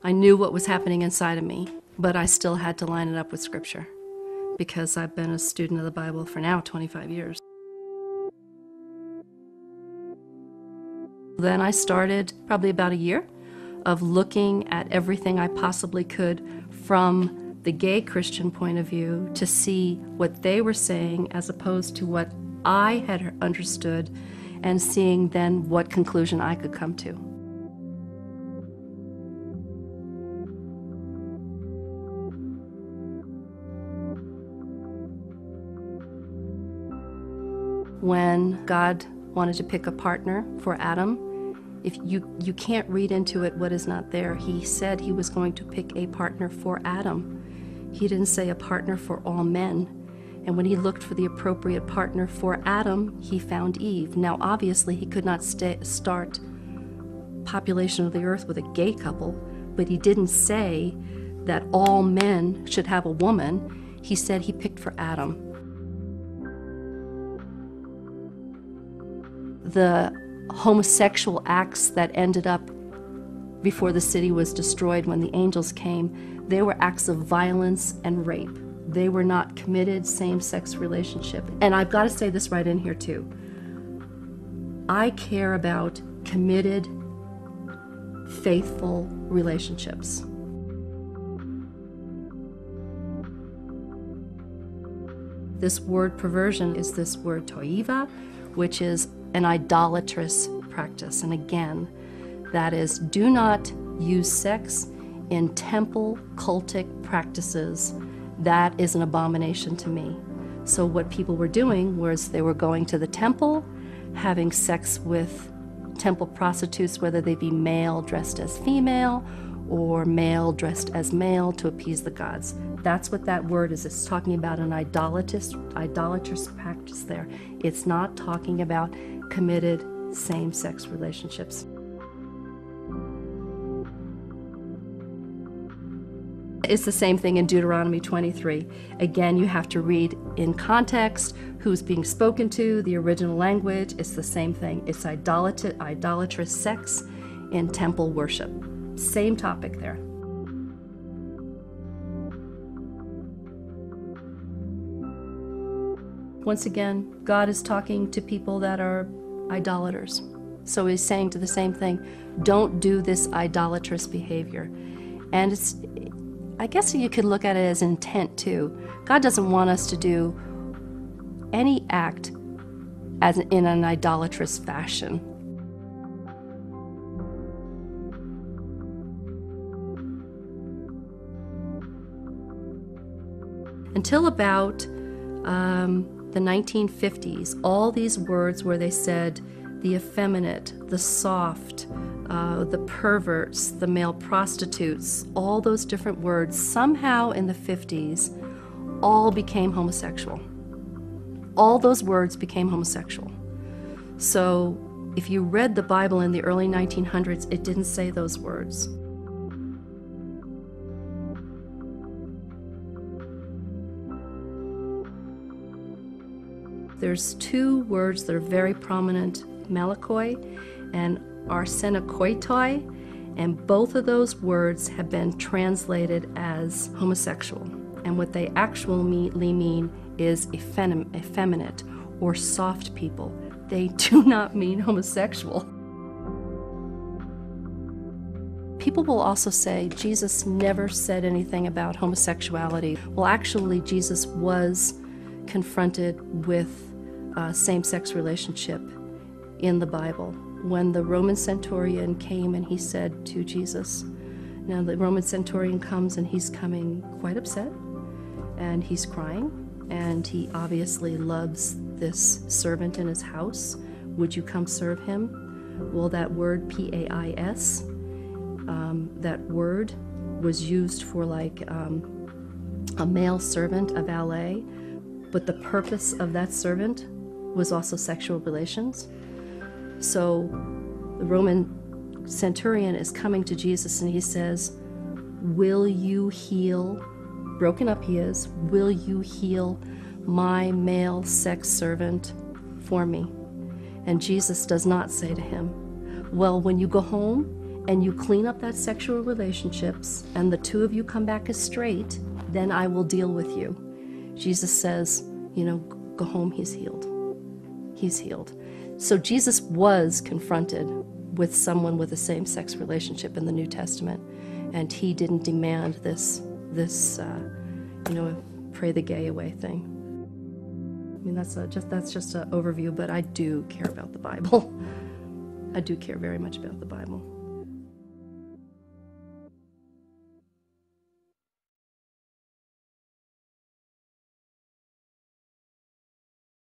I knew what was happening inside of me, but I still had to line it up with Scripture because I've been a student of the Bible for now 25 years. Then I started probably about a year of looking at everything I possibly could from the gay Christian point of view to see what they were saying as opposed to what I had understood, and seeing then what conclusion I could come to. When God wanted to pick a partner for Adam, if you can't read into it what is not there. He said he was going to pick a partner for Adam. He didn't say a partner for all men. And when he looked for the appropriate partner for Adam, he found Eve. Now, obviously, he could not start population of the earth with a gay couple, but he didn't say that all men should have a woman. He said he picked for Adam. The homosexual acts that ended up before the city was destroyed when the angels came, they were acts of violence and rape. They were not committed same-sex relationship. And I've got to say this right in here too. I care about committed, faithful relationships. This word perversion is this word toiva, which is an idolatrous practice. And again, that is, do not use sex in temple cultic practices. That is an abomination to me. So what people were doing was they were going to the temple, having sex with temple prostitutes, whether they be male dressed as female or male dressed as male, to appease the gods. That's what that word is. It's talking about an idolatrous practice there. It's not talking about committed same-sex relationships. It's the same thing in Deuteronomy 23. Again, you have to read in context who's being spoken to, the original language. It's the same thing. It's idolatrous sex in temple worship. Same topic there. Once again, God is talking to people that are idolaters. So he's saying to the same thing, don't do this idolatrous behavior. And it's, I guess you could look at it as intent too. God doesn't want us to do any act in an idolatrous fashion. Until about the 1950s, all these words where they said the effeminate, the soft, the perverts, the male prostitutes, all those different words, somehow in the 50s, all became homosexual. All those words became homosexual. So if you read the Bible in the early 1900s, it didn't say those words. There's two words that are very prominent, malakoi and arsenokoitoi, and both of those words have been translated as homosexual. And what they actually mean is effeminate or soft people. They do not mean homosexual. People will also say Jesus never said anything about homosexuality. Well, actually, Jesus was confronted with same-sex relationship in the Bible. When the Roman centurion came and he said to Jesus, now the Roman centurion comes and he's coming quite upset and he's crying, and he obviously loves this servant in his house. Would you come serve him? Well, that word P-A-I-S, that word was used for like a male servant, a valet, but the purpose of that servant was also sexual relations. So the Roman centurion is coming to Jesus and he says, will you heal, broken up he is, will you heal my male sex servant for me? And Jesus does not say to him, well, when you go home and you clean up that sexual relationships, and the two of you come back as straight, then I will deal with you. Jesus says, go home, he's healed. He's healed. So Jesus was confronted with someone with a same-sex relationship in the New Testament, and he didn't demand this pray the gay away thing. I mean, that's just an overview, but I do care about the Bible. I do care very much about the Bible.